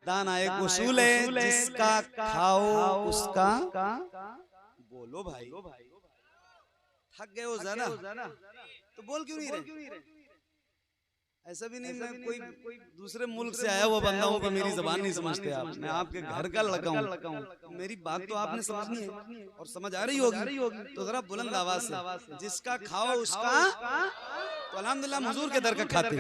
दाना एक उसूल है, जिसका खाओ उसका बोलो भाई। थक गए हो ज्यादा तो बोल क्यों नहीं रहे? ऐसा भी नहीं मैं कोई दूसरे मुल्क से आया हुआ बंदा हूँ कि मेरी जबान नहीं समझते आप। मैं आपके घर का लड़का हूँ, मेरी बात तो आपने समझनी है और समझ आ रही होगी। तो जरा बुलंद आवाज से, जिसका खाओ उसका, तो अल्हम्दुलिल्लाह हुजूर के दर का खाते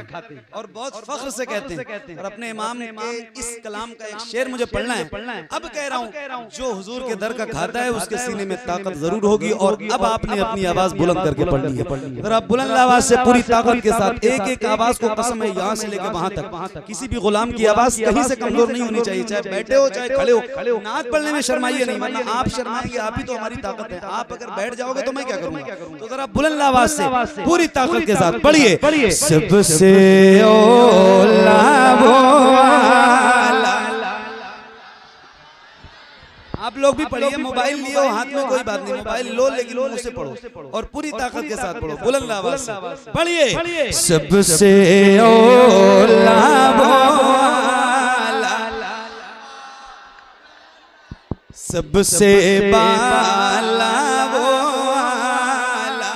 और बहुत फख्र से कहते हैं। और अपने इमाम के इस कलाम का एक शेर मुझे पढ़ना है। अब कह रहा हूँ, जो हुजूर के दर का खाता है उसके सीने में ताकत जरूर होगी। और अब आपने अपनी आवाज बुलंद करके पढ़नी है। अगर आप बुलंद आवाज से पूरी ताकत के साथ, एक एक आवाज को कसम है यहाँ से लेकर वहां तक, किसी भी गुलाम की आवाज कहीं से कमजोर नहीं होनी चाहिए, चाहे बैठे हो चाहे खड़े हो। नात पढ़ने में शर्माइए नहीं, वरना आप शर्माएंगे, आप ही तो हमारी ताकत है। आप अगर बैठ जाओगे तो मैं क्या करूंगा? तो जरा बुलंद आवाज से पूरी ताकत के साथ पढ़िए। सबसे ओला वो वाला। आप लोग भी पढ़िए, मोबाइल लिए हो हाथ में कोई बात नहीं, मोबाइल लो लेकिन मुंह से पढ़ो और पूरी ताकत के साथ पढ़ो, बुलंद आवाज से पढ़िए। सबसे ओला वो वाला, सबसे बाला वो वाला,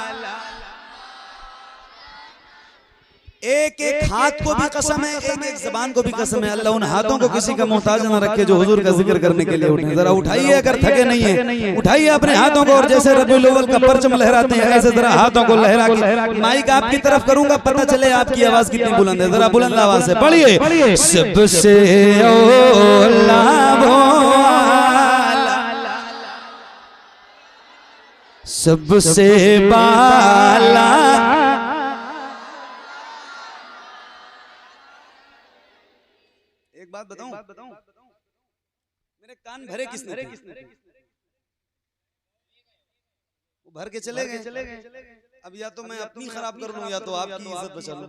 एक एक हाथ को भी कसम है, एक एक जबान को भी कसम है। अल्लाह उन हाथों को किसी का मोहताज न रखे जो हुजूर का जिक्र करने के लिए उठे। जरा उठाइए, अगर थके नहीं है उठाइए अपने हाथों को, और जैसे रबीउल अव्वल का परचम लहराते हैं ऐसे जरा हाथों को लहरा के माइक आपकी तरफ करूंगा, पता चले आपकी आवाज कितनी बुलंद है। जरा बुलंद आवाज से पढ़िए। सबसे ओला वो वाला, सबसे बाला। एक बात बताऊं, मेरे कान भरे किसने? वो भर के चले गए। अब या तो मैं अपनी खराब कर लूं या तो आपकी इज्जत बचा लूं।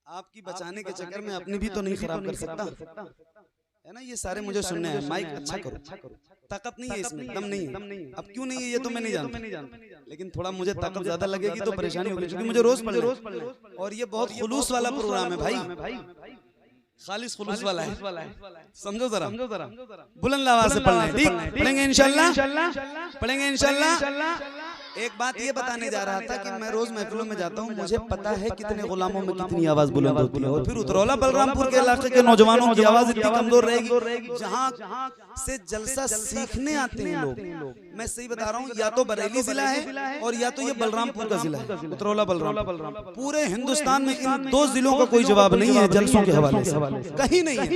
आपकी बचाने के चक्कर में अपनी भी तो नहीं खराब कर सकता, है ना? ये सारे मुझे सुनने हैं। माइक अच्छा करो, ताकत नहीं है इसमें, दम नहीं है। अब क्यों नहीं है ये तो मैं नहीं जानता, लेकिन थोड़ा मुझे ताकत ज्यादा लगेगी तो परेशानी होगी, क्योंकि मुझे रोज पढ़ना है और ये बहुत खुलूस वाला प्रोग्राम है भाई, खालिस खुलूस वाला है। समझो जरा, बुलंद आवाज से पढ़ना है। ठीक, पढ़ेंगे इंशाल्लाह, पढ़ेंगे इंशाल्लाह। एक बात ये बताने जा रहा था कि मैं रोज महफिलों में जाता हूँ, मुझे पता है कितने गुलामों में कितनी आवाज बुलंद होती है। और फिर उतरौला बलरामपुर के इलाके के नौजवानों की आवाज इतनी कमजोर रहेगी, जहाँ से जलसा सीखने आते हैं लोग। मैं सही बता रहा हूँ, या तो बरेली जिला है और या तो ये बलरामपुर का जिला है, उतरौला बलरामपुर। पूरे हिंदुस्तान में इन दो जिलों का कोई जवाब नहीं है जलसों के हवाले से, कहीं नहीं है।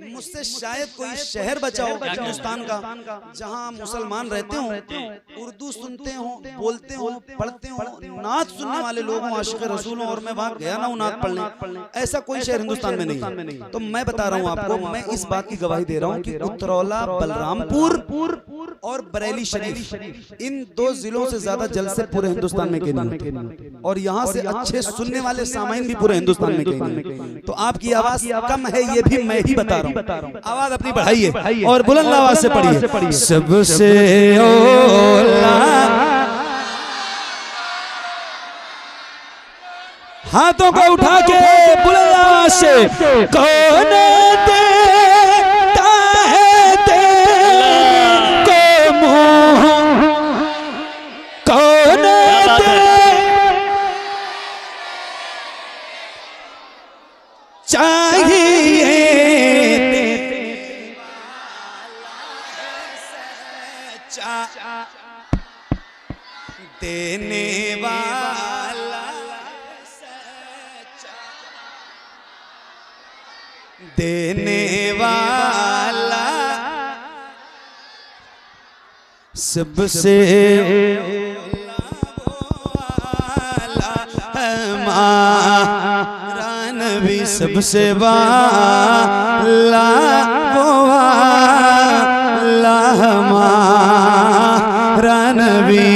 मुझसे शायद कोई शहर बचा हो हिंदुस्तान का जहाँ मुसलमान रहते हो, उर्दू सुनते हो, बोलते हो, पढ़ते हो, नात सुनने वाले लोग हो, आशिक रसूल हो, और मैं वहां गया ना हूं नात पढ़ने, ऐसा कोई शहर हिंदुस्तान में नहीं है। तो मैं बता रहा हूं आपको, मैं इस बात की गवाही दे रहा हूं कि उतरौला, बलरामपुर और बरेली शरीफ, इन दो जिलों से ज्यादा जलसे पूरे हिंदुस्तान में कहीं नहीं, और यहाँ से अच्छे सुनने वाले सामाइन भी पूरे हिंदुस्तान में कहीं नहीं। तो आपकी आवाज कम है ये भी मैं ही बता रहा हूँ, आवाज अपनी बढ़ाइए और बुलंद आवाज से पढ़िए। सबसे ओला, हाथों को उठा के बुलंद आवाज से, कौन देता है तेरे को मुँह, कौन चाहिए देने वाला, देने वाला, सबसे वाला हमारा नबी, सबसे वाला वो वाला हमारा नबी।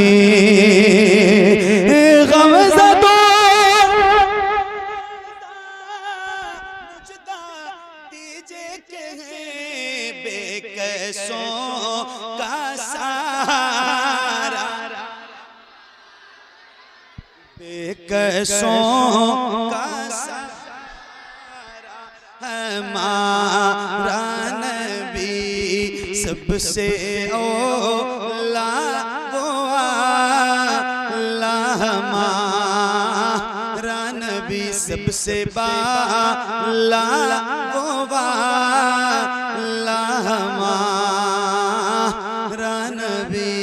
बेकसों का सहारा हमारा नबी सबसे औला वो आला, हमारा नबी सबसे बाला वो आला, हमारा नबी।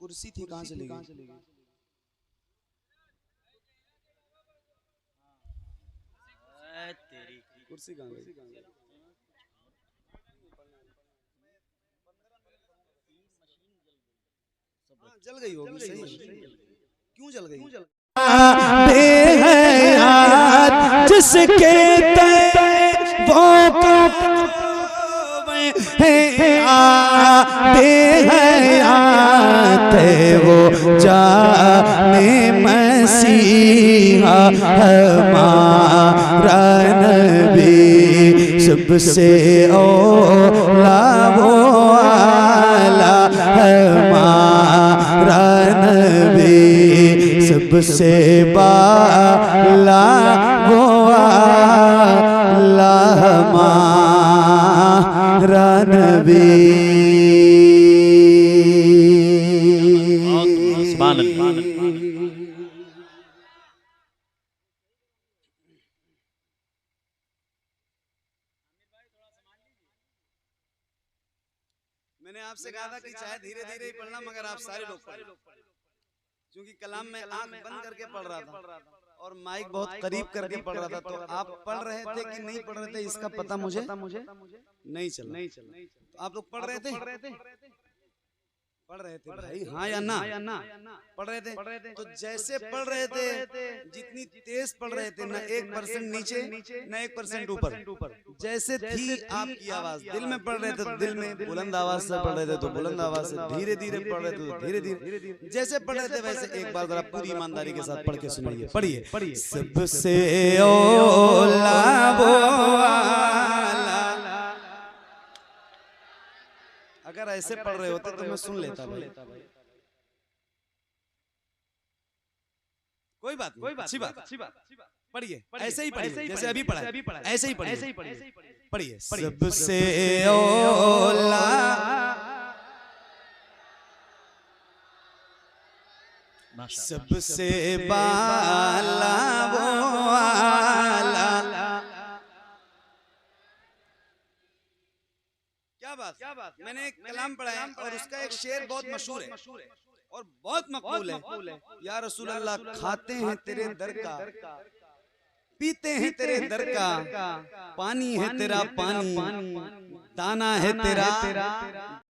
कुर्सी थी कहां चली गई? कुर्सी कहां गई? जल गई होगी, सही। क्यों जल गई? बेहयात जिसके वो बेहयात वो जाने मसीहा, हमारा नबी सबसे औला वो आला, हमारा नबी सबसे बाला वो आला, हमारा नबी। मैंने आपसे कहा था कि चाहे धीरे धीरे ही पढ़ना, मगर आप सारे लोग पढ़, क्योंकि कलाम में आंख बंद करके पढ़ रहा था और माइक बहुत करीब करके पढ़ रहा था, तो आप पढ़ रहे थे कि नहीं पढ़ रहे थे इसका पता मुझे नहीं चला। तो आप लोग पढ़ रहे थे भाई, हाँ या ना? पढ़ रहे थे। तो जैसे पढ़ रहे थे, जितनी तेज पढ़ रहे थे, ना 1% नीचे ना 1% ऊपर, जैसे थी आपकी आवाज, दिल में पढ़ रहे थे तो दिल में, बुलंद आवाज से पढ़ रहे थे तो बुलंद आवाज से, धीरे धीरे पढ़ रहे थे तो धीरे धीरे, जैसे पढ़ रहे थे वैसे एक बार जरा पूरी ईमानदारी के साथ पढ़ के सुनाइए। पढ़िए। सबसे औला वो आला। अगर ऐसे पढ़ रहे होते तो मैं सुन लेता भाई। कोई बात, अच्छी बात। पढ़िए, ऐसे ही पढ़िए जैसे अभी पढ़ा, ऐसे ही पढ़िए। सबसे औला सबसे बाला वो आला। क्या बात। मैंने एक कलाम पढ़ा है और उसका एक शेर बहुत मशहूर है और बहुत मकबूल है। या रसूल अल्लाह, खाते हैं तेरे दर का, पीते हैं तेरे दर का, पानी है तेरा पानी, दाना है तेरा